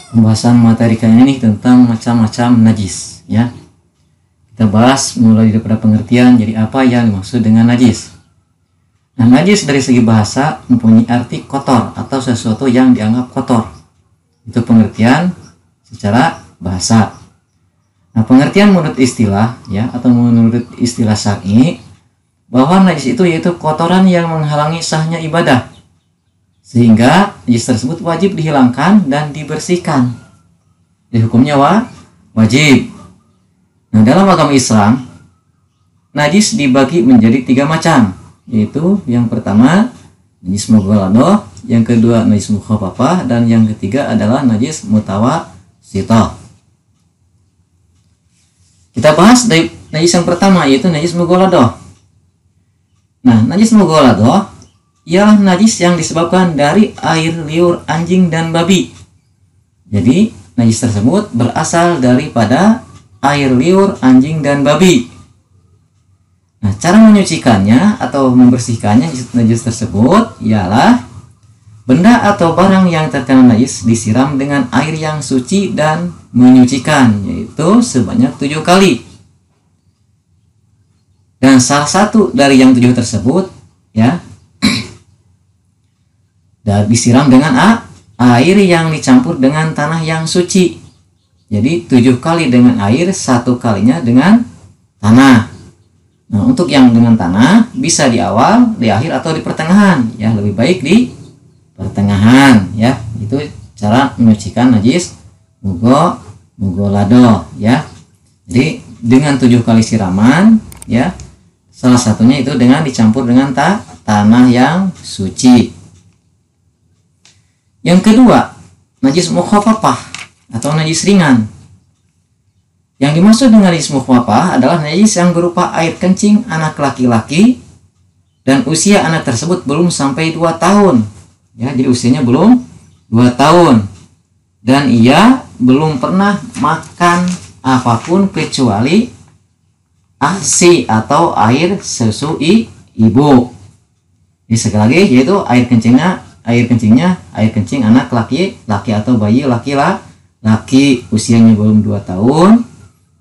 Pembahasan materi kali ini tentang macam-macam najis, ya. Kita bahas mulai daripada pengertian, jadi apa yang dimaksud dengan najis. Nah, najis dari segi bahasa mempunyai arti kotor atau sesuatu yang dianggap kotor. Itu pengertian secara bahasa. Nah, pengertian menurut istilah, ya, atau menurut istilah syar'i, bahwa najis itu yaitu kotoran yang menghalangi sahnya ibadah, sehingga najis tersebut wajib dihilangkan dan dibersihkan. Jadi hukumnya wajib. Nah, dalam agama Islam, najis dibagi menjadi 3 macam, yaitu yang pertama najis mughalladah, yang kedua najis mukhaffafah, dan yang ketiga adalah najis mutawassithah. Kita bahas dari najis yang pertama, yaitu najis mughalladah. Nah, najis mughalladah ialah najis yang disebabkan dari air liur anjing dan babi. Jadi, najis tersebut berasal daripada air liur anjing dan babi. Nah, cara menyucikannya atau membersihkannya najis tersebut ialah benda atau barang yang terkena najis disiram dengan air yang suci dan menyucikan, yaitu sebanyak 7 kali. Dan salah satu dari yang 7 tersebut, ya, dan disiram dengan air yang dicampur dengan tanah yang suci. Jadi 7 kali dengan air, 1 kalinya dengan tanah. Nah, untuk yang dengan tanah bisa di awal, di akhir, atau di pertengahan. Ya, lebih baik di pertengahan. Ya, itu cara menyucikan najis mughalladah. Ya, jadi dengan 7 kali siraman. Ya, salah satunya itu dengan dicampur dengan tanah yang suci. Yang kedua, najis mukhaffafah atau najis ringan. Yang dimaksud dengan najis mukhaffafah adalah najis yang berupa air kencing anak laki-laki dan usia anak tersebut belum sampai 2 tahun. Ya, jadi usianya belum 2 tahun. Dan ia belum pernah makan apapun kecuali ASI atau air susu ibu. Jadi sekali lagi, yaitu air kencingnya air kencing anak laki-laki atau bayi laki-laki usianya belum 2 tahun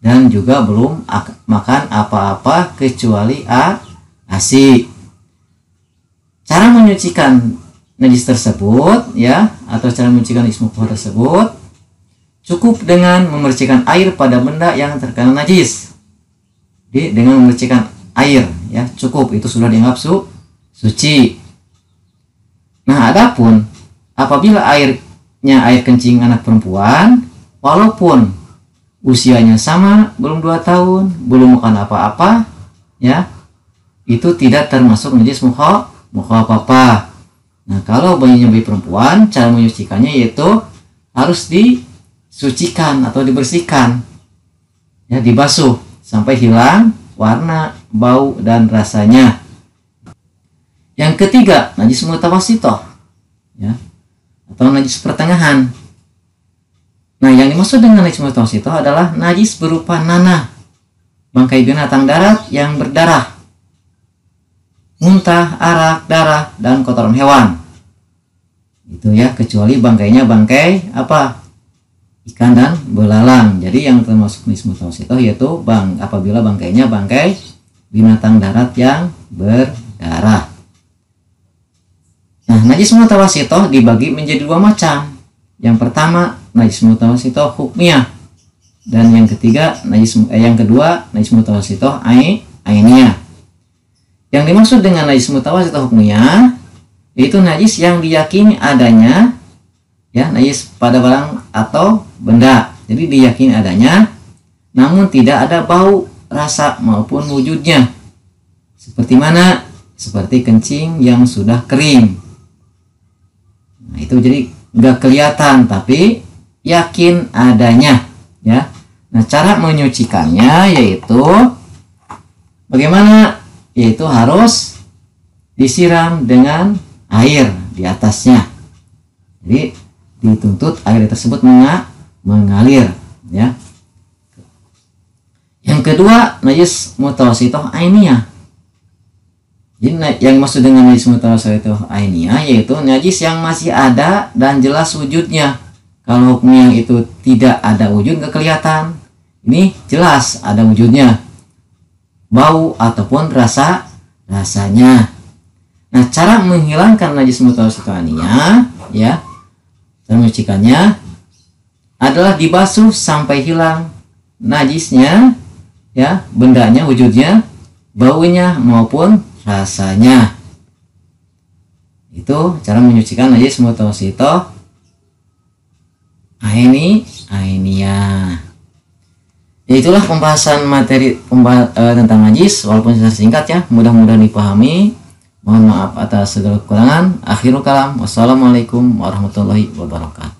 dan juga belum makan apa-apa kecuali ASI. Cara menyucikan najis tersebut, ya, atau cara menyucikan najis mukhaffafah tersebut cukup dengan memercikan air pada benda yang terkena najis. Jadi dengan memercikan air, ya, cukup, itu sudah dianggap suci. Nah, adapun apabila airnya air kencing anak perempuan, walaupun usianya sama, belum 2 tahun, belum makan apa-apa, ya, itu tidak termasuk najis mukhaffafah. Nah, kalau bayinya bayi perempuan, cara menyucikannya yaitu harus disucikan atau dibersihkan, ya, dibasuh sampai hilang warna, bau, dan rasanya. Yang ketiga, najis mutawassithah, ya, atau najis pertengahan. Nah, yang dimaksud dengan najis mutawassithah adalah najis berupa nanah, bangkai binatang darat yang berdarah, muntah, arak, darah, dan kotoran hewan. Itu, ya, kecuali bangkainya bangkai apa? Ikan dan belalang. Jadi yang termasuk najis mutawassithah yaitu apabila bangkainya bangkai binatang darat yang berdarah. Nah, najis mutawassithah dibagi menjadi 2 macam. Yang pertama, najis mutawassithah hukmiyah, dan yang kedua najis mutawassithah ainiyah. Yang dimaksud dengan najis mutawassithah hukmiyah yaitu najis yang diyakini adanya, ya, najis pada barang atau benda. Jadi diyakini adanya namun tidak ada bau, rasa maupun wujudnya. Seperti mana? Seperti kencing yang sudah kering. Nah, itu jadi nggak kelihatan tapi yakin adanya, ya. Nah, cara menyucikannya yaitu bagaimana? Yaitu harus disiram dengan air di atasnya. Jadi dituntut air tersebut mengalir, ya. Yang kedua, najis mutawassithah ainiyah. Jadi yang maksud dengan najis mutawassithah ainiyah yaitu najis yang masih ada dan jelas wujudnya Kalau hukum yang itu tidak ada wujud, nggak kelihatan. Ini jelas ada wujudnya, bau ataupun rasanya. Nah, cara menghilangkan najis mutawasitohania, ya, cara menyucikannya adalah dibasuh sampai hilang najisnya, ya, bendanya, wujudnya, baunya maupun rasanya. Itu cara menyucikan najis mutawasitoh ainiyah. Ya, itulah pembahasan materi tentang najis, walaupun secara singkat ya, mudah-mudahan dipahami. Mohon maaf atas segala kekurangan. Akhirul kalam, wassalamualaikum warahmatullahi wabarakatuh.